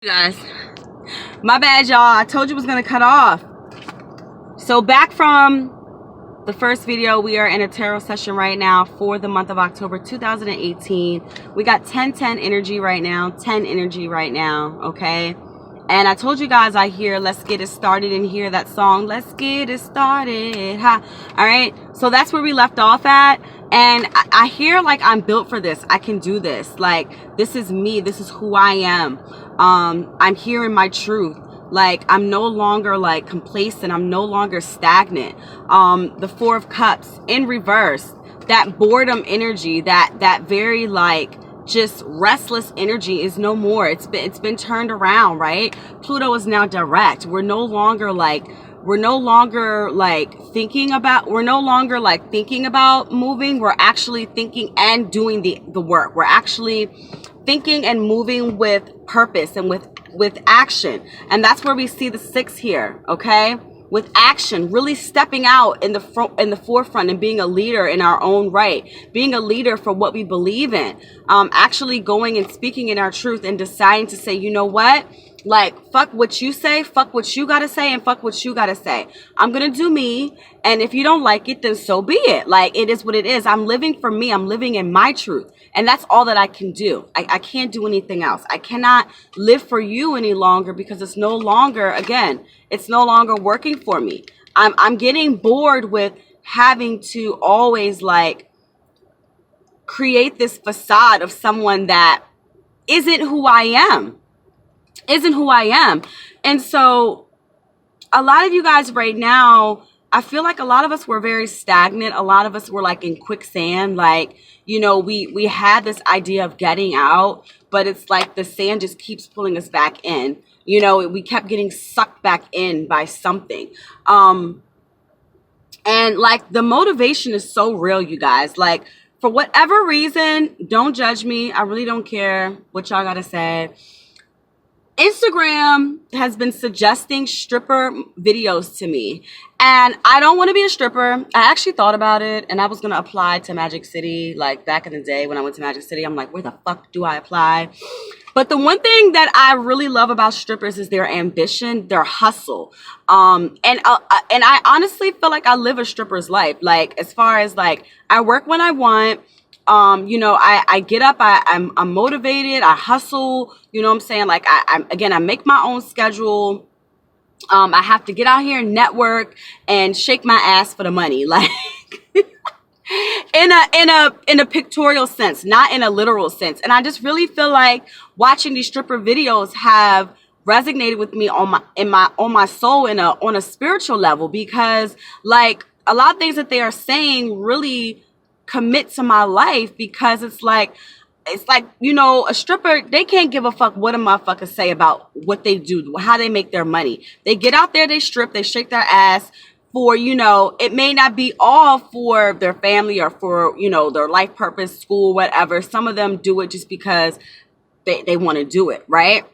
You guys, my bad, y'all. I told you it was gonna cut off. So back from the first video, we are in a tarot session right now for the month of October 2018. We got 10-10 energy right now, 10 energy right now, okay? And I told you guys I hear Let's Get It Started and hear that song, Let's Get It Started, ha. All right, so that's where we left off at. And I hear like I'm built for this. I can do this. Like, this is me. This is who I am. I'm here in my truth. Like, I'm no longer like complacent. I'm no longer stagnant. The Four of Cups in reverse, that boredom energy, that very like just restless energy is no more. It's been turned around, right? Pluto is now direct. We're no longer like thinking about moving. We're actually thinking and doing the work. We're actually thinking and moving with purpose and with action. And that's where we see the 6 here, okay? With action, really stepping out in the forefront and being a leader in our own right, being a leader for what we believe in, actually going and speaking in our truth and deciding to say, you know what? Like, fuck what you say, fuck what you gotta say, and fuck what you gotta say. I'm gonna do me, and if you don't like it, then so be it. Like, it is what it is. I'm living for me. I'm living in my truth. And that's all that I can do. I can't do anything else. I cannot live for you any longer because it's no longer, again, it's no longer working for me. I'm getting bored with having to always, like, create this facade of someone that isn't who I am. And so a lot of you guys right now, I feel like a lot of us were very stagnant. A lot of us were like in quicksand. Like, you know, we had this idea of getting out, but it's like the sand just keeps pulling us back in. You know, we kept getting sucked back in by something. And like the motivation is so real, you guys. Like, for whatever reason, don't judge me. I really don't care what y'all gotta say. Instagram has been suggesting stripper videos to me, and I don't want to be a stripper. I actually thought about it, and I was going to apply to Magic City, like back in the day when I went to Magic City. I'm like, where the fuck do I apply? But the one thing that I really love about strippers is their ambition, their hustle. And I honestly feel like I live a stripper's life. Like, as far as like, I work when I want. You know, I get up, I'm motivated, I hustle, you know what I'm saying? Like, I make my own schedule. I have to get out here and network and shake my ass for the money. Like, in a pictorial sense, not in a literal sense. And I just really feel like watching these stripper videos have resonated with me on my soul on a spiritual level, because like a lot of things that they are saying really commit to my life, because it's like, you know, a stripper, they can't give a fuck what a motherfucker say about what they do, how they make their money. They get out there, they strip, they shake their ass for, you know, it may not be all for their family or for, you know, their life purpose, school, whatever. Some of them do it just because they want to do it, right?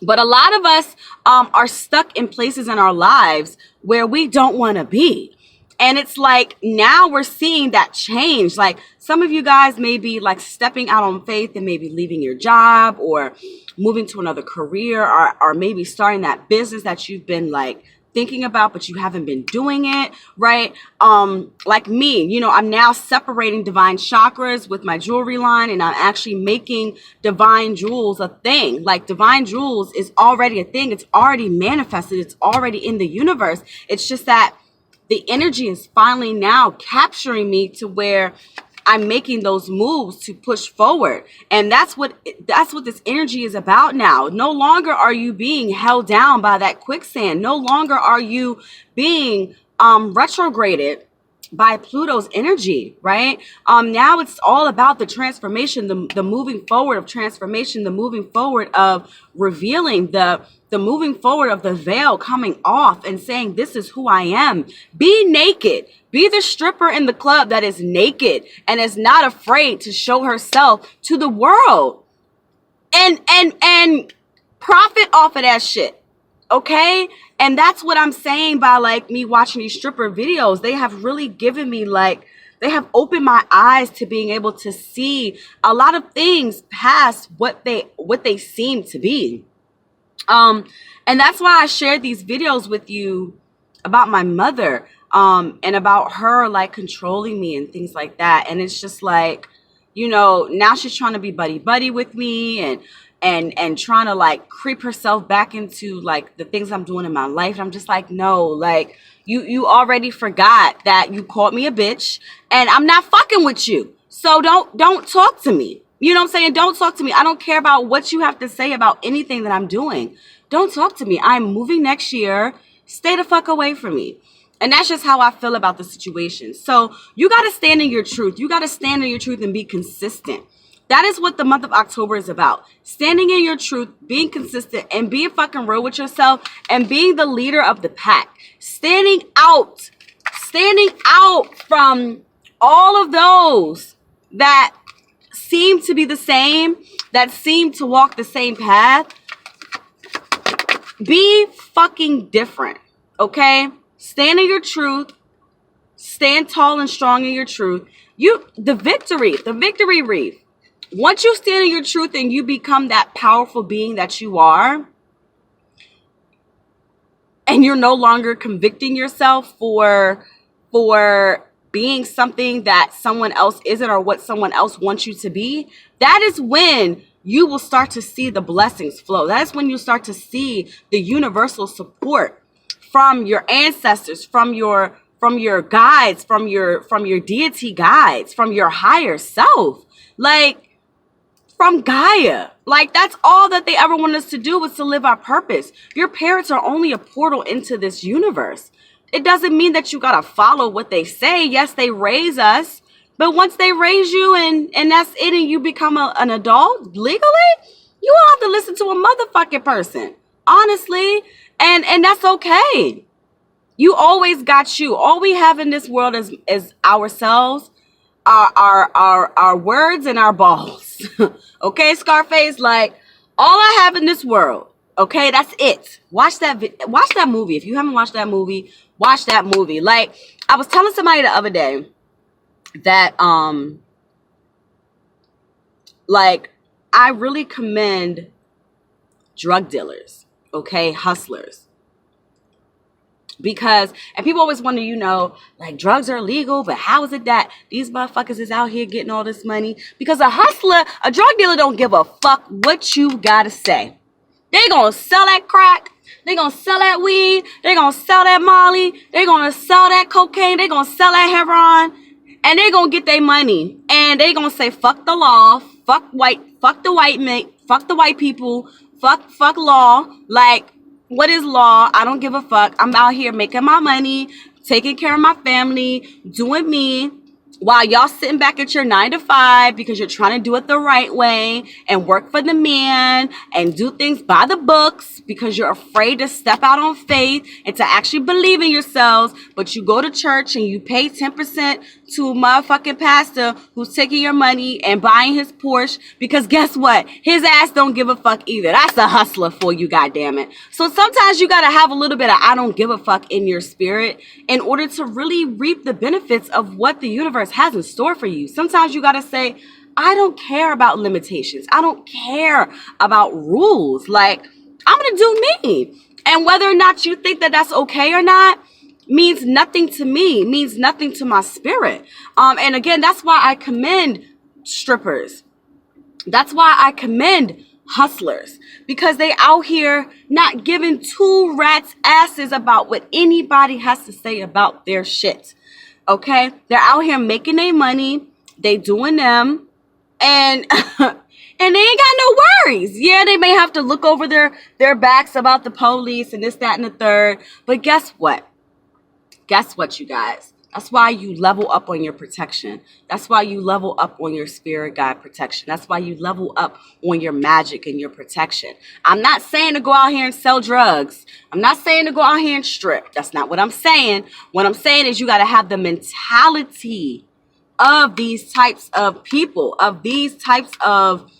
But a lot of us are stuck in places in our lives where we don't want to be. And it's like, now we're seeing that change. Like, some of you guys may be like stepping out on faith and maybe leaving your job or moving to another career, or maybe starting that business that you've been like thinking about, but you haven't been doing it, right? Like me, you know, I'm now separating divine chakras with my jewelry line, and I'm actually making divine jewels a thing. Like, divine jewels is already a thing. It's already manifested. It's already in the universe. It's just that the energy is finally now capturing me to where I'm making those moves to push forward. And that's what this energy is about now. No longer are you being held down by that quicksand. No longer are you being retrograded by Pluto's energy, right? Now it's all about the transformation, the moving forward of transformation, the moving forward of revealing, the moving forward of the veil coming off and saying, this is who I am. Be naked. Be the stripper in the club that is naked and is not afraid to show herself to the world. And profit off of that shit. Okay? And that's what I'm saying by like me watching these stripper videos. They have really given me like, they have opened my eyes to being able to see a lot of things past what they seem to be. And that's why I shared these videos with you about my mother, and about her like controlling me and things like that. And it's just like, you know, now she's trying to be buddy with me, and trying to like creep herself back into like the things I'm doing in my life. And I'm just like, no, like you already forgot that you called me a bitch, and I'm not fucking with you. So don't talk to me. You know what I'm saying? Don't talk to me. I don't care about what you have to say about anything that I'm doing. Don't talk to me. I'm moving next year. Stay the fuck away from me. And that's just how I feel about the situation. So you got to stand in your truth. You got to stand in your truth and be consistent. That is what the month of October is about. Standing in your truth, being consistent, and being fucking real with yourself, and being the leader of the pack. Standing out from all of those that seem to be the same, that seem to walk the same path. Be fucking different, okay? Stand in your truth. Stand tall and strong in your truth. The victory wreath. Once you stand in your truth and you become that powerful being that you are, and you're no longer convicting yourself for being something that someone else isn't, or what someone else wants you to be, that is when you will start to see the blessings flow. That is when you start to see the universal support from your ancestors, from your guides, from your deity guides, from your higher self, like from Gaia. Like, that's all that they ever wanted us to do, was to live our purpose. Your parents are only a portal into this universe. It doesn't mean that you gotta follow what they say. Yes, they raise us, but once they raise you and that's it, and you become an adult legally, you don't have to listen to a motherfucking person, honestly. And that's okay. You always got you. All we have in this world is ourselves, our words, and our balls. Okay, Scarface, like, all I have in this world, okay, that's it. Watch that movie. If you haven't watched that movie, watch that movie. Like, I was telling somebody the other day that like, I really commend drug dealers, okay, hustlers. Because, and people always wonder, you know, like, drugs are illegal, but how is it that these motherfuckers is out here getting all this money? Because a hustler, a drug dealer, don't give a fuck what you gotta say. They gonna sell that crack. They gonna sell that weed. They gonna sell that molly. They gonna sell that cocaine. They gonna sell that heroin. And they gonna get their money. And they gonna say, fuck the law. Fuck the white people. Fuck law. Like, what is law? I don't give a fuck. I'm out here making my money, taking care of my family, doing me, while y'all sitting back at your 9 to 5 because you're trying to do it the right way and work for the man and do things by the books because you're afraid to step out on faith and to actually believe in yourselves. But you go to church and you pay 10% to a motherfucking pastor who's taking your money and buying his Porsche, because guess what? His ass don't give a fuck either. That's a hustler for you, goddammit. So sometimes you gotta have a little bit of I don't give a fuck in your spirit in order to really reap the benefits of what the universe has in store for you. Sometimes you gotta say, I don't care about limitations. I don't care about rules. Like, I'm gonna do me. And whether or not you think that that's okay or not means nothing to me, means nothing to my spirit. And again, that's why I commend strippers. That's why I commend hustlers, because they out here not giving two rats asses about what anybody has to say about their shit. Okay? They're out here making their money. They doing them. And and they ain't got no worries. Yeah, they may have to look over their backs about the police and this, that, and the third. But guess what? Guess what, you guys? That's why you level up on your protection. That's why you level up on your spirit guide protection. That's why you level up on your magic and your protection. I'm not saying to go out here and sell drugs. I'm not saying to go out here and strip. That's not what I'm saying. What I'm saying is you got to have the mentality of these types of people, of these types of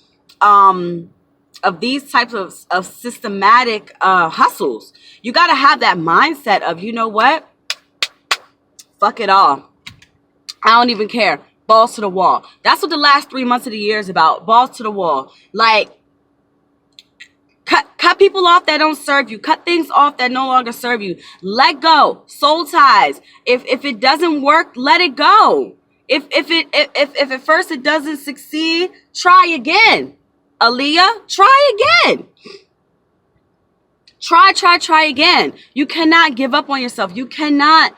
systematic hustles. You got to have that mindset of, you know what? Fuck it all. I don't even care. Balls to the wall. That's what the last 3 months of the year is about. Balls to the wall. Like, Cut people off that don't serve you. Cut things off that no longer serve you. Let go. Soul ties. If it doesn't work, let it go. If at first it doesn't succeed, try again. Aaliyah, try again. Try again. You cannot give up on yourself. You cannot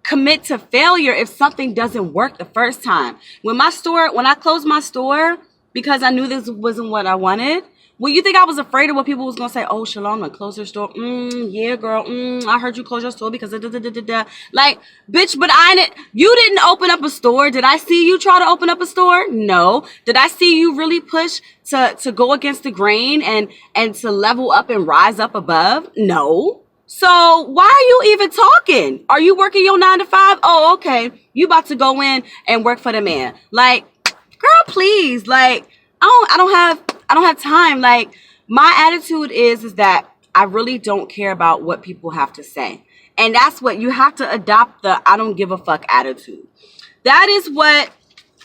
commit to failure if something doesn't work the first time. When I closed my store because I knew this wasn't what I wanted, well, you think I was afraid of what people was going to say? Oh, Shalom, I closed her store. Yeah, girl. I heard you close your store because da. Like, bitch, but you didn't open up a store. Did I see you try to open up a store? No. Did I see you really push to go against the grain and to level up and rise up above? No. So why are you even talking? Are you working your 9 to 5? Oh, okay. You about to go in and work for the man. Like, girl, please. Like, I don't have time. Like, my attitude is that I really don't care about what people have to say. And that's what you have to adopt, the I don't give a fuck attitude. That is what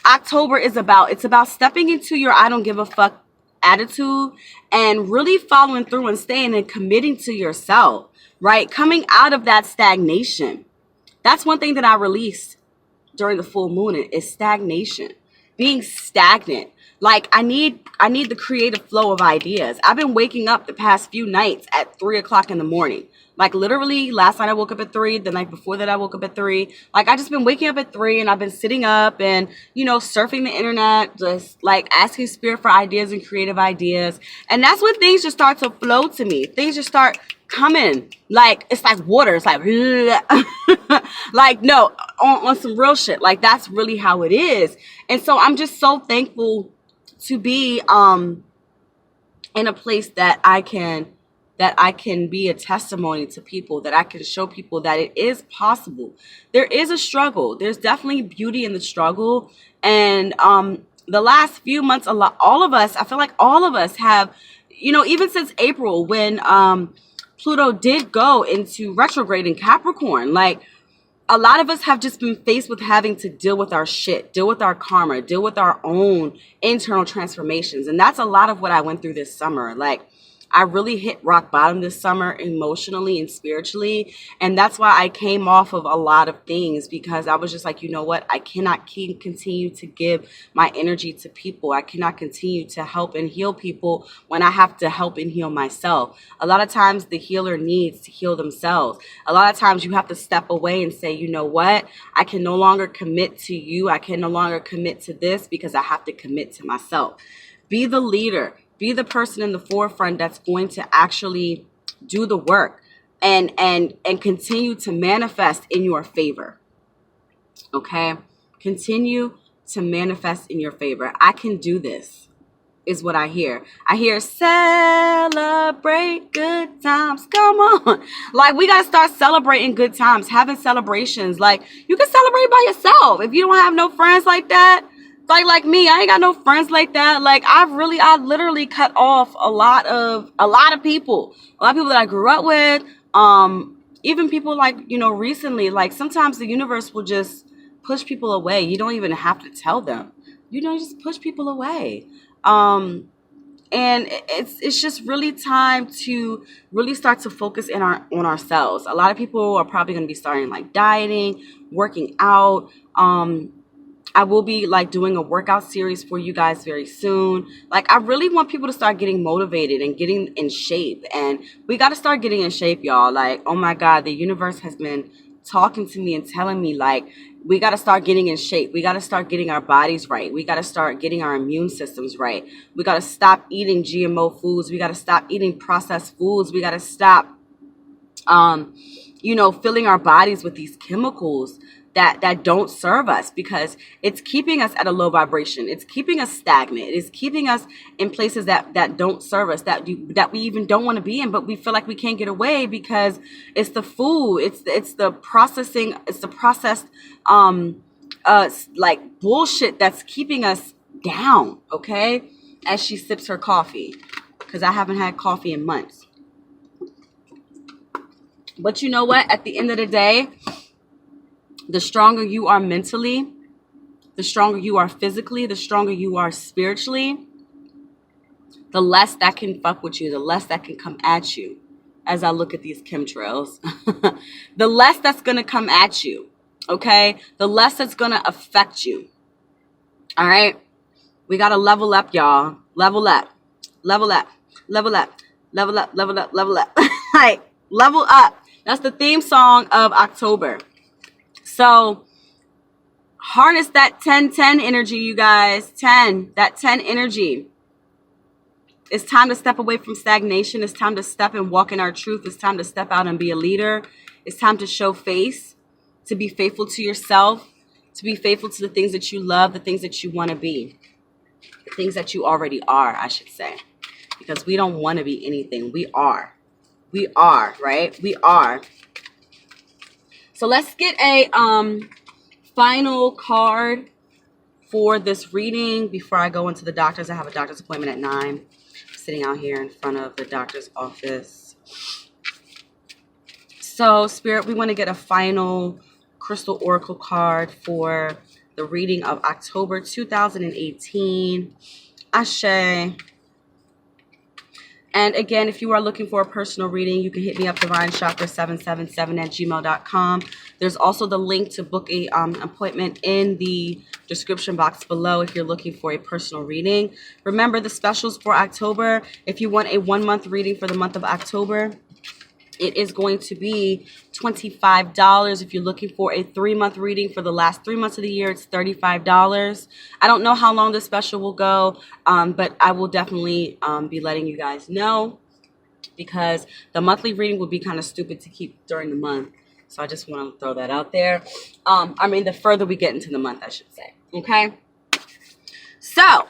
October is about. It's about stepping into your I don't give a fuck attitude and really following through and staying and committing to yourself, right? Coming out of that stagnation. That's one thing that I released during the full moon is stagnation. Being stagnant. Like, I need the creative flow of ideas. I've been waking up the past few nights at 3 o'clock in the morning. Like, literally, last night I woke up at 3. The night before that I woke up at 3. Like, I just been waking up at 3 and I've been sitting up and, surfing the internet, just like asking spirit for ideas and creative ideas. And that's when things just start to flow to me. Things just start coming. Like, it's like water. It's like, like, no, on some real shit. Like, that's really how it is. And so I'm just so thankful to be in a place that I can be a testimony to people, that I can show people that it is possible. There is a struggle. There's definitely beauty in the struggle. And the last few months, I feel like all of us have, even since April when Pluto did go into retrograde in Capricorn, like, a lot of us have just been faced with having to deal with our shit, deal with our karma, deal with our own internal transformations. And that's a lot of what I went through this summer. Like, I really hit rock bottom this summer emotionally and spiritually. And that's why I came off of a lot of things, because I was just like, you know what? I cannot continue to give my energy to people. I cannot continue to help and heal people when I have to help and heal myself. A lot of times the healer needs to heal themselves. A lot of times you have to step away and say, you know what? I can no longer commit to you. I can no longer commit to this because I have to commit to myself. Be the leader. Be the person in the forefront that's going to actually do the work and continue to manifest in your favor. Okay? Continue to manifest in your favor. I can do this, is what I hear. I hear celebrate good times. Come on. Like, we got to start celebrating good times, having celebrations. Like, you can celebrate by yourself. If you don't have no friends like that, like me, I ain't got no friends like that. Like, I literally cut off a lot of people that I grew up with. Even people like, recently, like, sometimes the universe will just push people away. You don't even have to tell them, just push people away. And it's just really time to really start to focus on ourselves. A lot of people are probably going to be starting like dieting, working out. I will be like doing a workout series for you guys very soon. Like, I really want people to start getting motivated and getting in shape. And we got to start getting in shape, y'all. Like, oh my God, the universe has been talking to me and telling me, like, we got to start getting in shape. We got to start getting our bodies right. We got to start getting our immune systems right. We got to stop eating GMO foods. We got to stop eating processed foods. We got to stop, filling our bodies with these chemicals that don't serve us, because it's keeping us at a low vibration. It's keeping us stagnant. It's keeping us in places that don't serve us, that we even don't want to be in, but we feel like we can't get away because it's the food, it's the processing, it's the processed like bullshit that's keeping us down. Okay, as she sips her coffee, because I haven't had coffee in months. But you know what? At the end of the day, the stronger you are mentally, the stronger you are physically, the stronger you are spiritually, the less that can fuck with you, the less that can come at you. As I look at these chemtrails, the less that's going to come at you, okay? The less that's going to affect you, all right? We got to level up, y'all. Level up, level up, level up, level up, level up, level up. Like, level up. That's the theme song of October. So harness that 10-10 energy, you guys. 10, that 10 energy. It's time to step away from stagnation. It's time to step and walk in our truth. It's time to step out and be a leader. It's time to show face, to be faithful to yourself, to be faithful to the things that you love, the things that you want to be, the things that you already are, I should say, because we don't want to be anything. We are. We are, right? We are. So let's get a final card for this reading before I go into the doctor's. I have a doctor's appointment at 9. Sitting out here in front of the doctor's office. So, Spirit, we want to get a final crystal oracle card for the reading of October 2018. Ashe. And again, if you are looking for a personal reading, you can hit me up, divinechakras777@gmail.com. There's also the link to book a appointment in the description box below if you're looking for a personal reading. Remember the specials for October. If you want a 1-month reading for the month of October, it is going to be $25. If you're looking for a 3-month reading for the last 3 months of the year, it's $35. I don't know how long this special will go, but I will definitely be letting you guys know, because the monthly reading would be kind of stupid to keep during the month. So I just want to throw that out there. I mean, the further we get into the month, I should say. Okay? So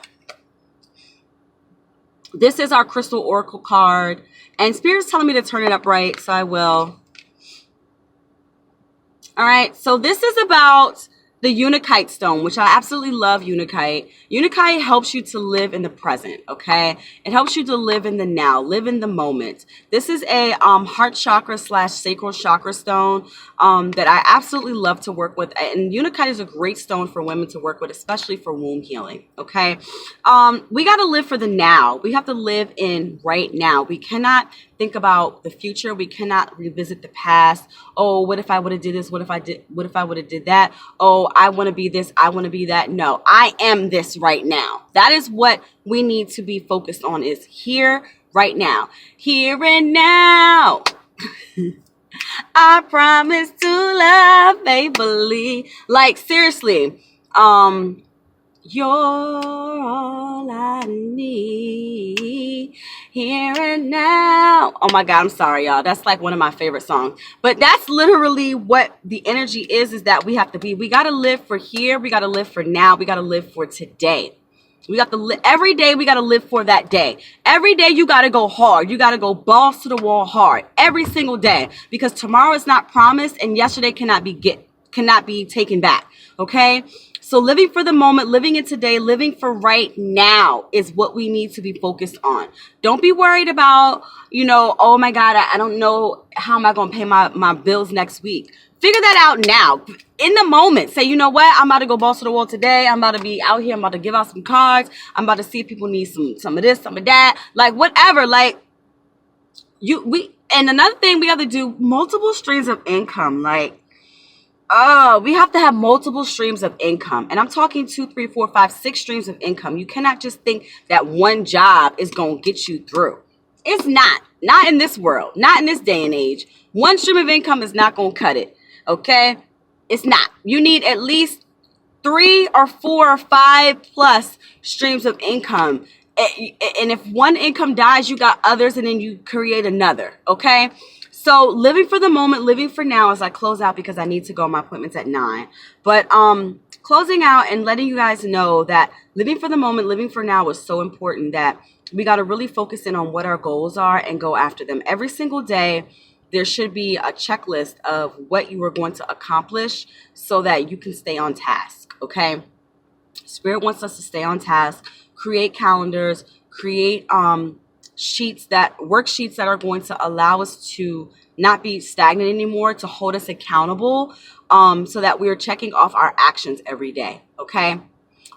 this is our crystal oracle card. And Spirit is telling me to turn it up right, so I will. All right, so this is about the Unakite stone, which I absolutely love Unakite. Unakite helps you to live in the present, okay? It helps you to live in the now, live in the moment. This is a heart chakra / sacral chakra stone that I absolutely love to work with. And Unakite is a great stone for women to work with, especially for womb healing, okay? We got to live for the now. We have to live in right now. We cannot think about the future. We cannot revisit the past. Oh, what if I would have did this? What if I would have did that? Oh, I want to be this. I want to be that. No, I am this right now. That is what we need to be focused on, is here, right now. Here and now. I promise to love faithfully. Like, seriously, you're all I need here and now. Oh my God, I'm sorry, y'all. That's like one of my favorite songs. But that's literally what the energy is that we have to be. We got to live for here. We got to live for now. We got to live for today. We got to every day. We got to live for that day. Every day you got to go hard. You got to go balls to the wall hard every single day, because tomorrow is not promised and yesterday cannot be taken back. Okay. So living for the moment, living in today, living for right now is what we need to be focused on. Don't be worried about, oh my God, I don't know, how am I going to pay my bills next week? Figure that out now. In the moment, say, you know what? I'm about to go balls to the wall today. I'm about to be out here. I'm about to give out some cards. I'm about to see if people need some of this, some of that. Like, whatever. Like, and another thing, we have to do multiple streams of income. Like, we have to have multiple streams of income. And I'm talking 2, 3, 4, 5, 6 streams of income. You cannot just think that one job is going to get you through. It's not. Not in this world. Not in this day and age. One stream of income is not going to cut it. Okay? It's not. You need at least 3 or 4 or 5 plus streams of income. And if one income dies, you got others, and then you create another. Okay? So living for the moment, living for now, as I close out, because I need to go. My appointment's at 9. But closing out and letting you guys know that living for the moment, living for now is so important, that we got to really focus in on what our goals are and go after them. Every single day, there should be a checklist of what you are going to accomplish so that you can stay on task, okay? Spirit wants us to stay on task, create calendars, create worksheets that are going to allow us to not be stagnant anymore, to hold us accountable, so that we are checking off our actions every day, okay?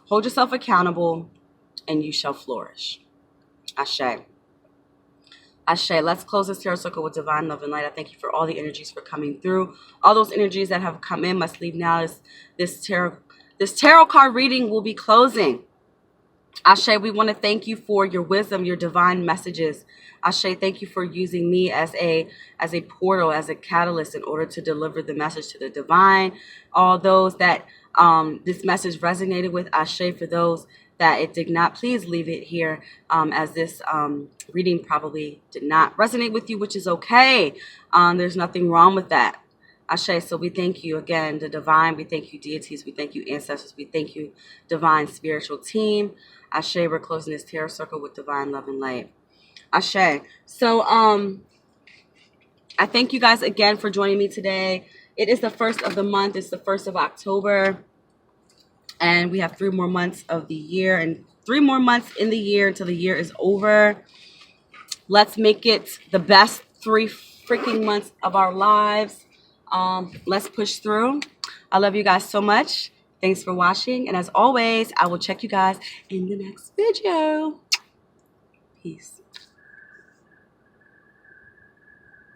Hold yourself accountable and you shall flourish. Ashe. Ashe. Let's close this tarot circle with divine love and light. I thank you for all the energies for coming through. All those energies that have come in must leave now. This tarot card reading will be closing. Ashe, we want to thank you for your wisdom, your divine messages. Ashe, thank you for using me as a portal, as a catalyst in order to deliver the message to the divine. All those that this message resonated with, Ashe. For those that it did not, please leave it here, as this reading probably did not resonate with you, which is okay. There's nothing wrong with that. Ashe, so we thank you again, the divine. We thank you, deities. We thank you, ancestors. We thank you, divine spiritual team. Ashe, we're closing this tarot circle with divine love and light. Ashe. So, I thank you guys again for joining me today. It is the first of the month. It's the 1st of October. And we have 3 more months of the year and 3 more months in the year until the year is over. Let's make it the best 3 freaking months of our lives. Let's push through. I love you guys so much. Thanks for watching. And as always, I will check you guys in the next video. Peace.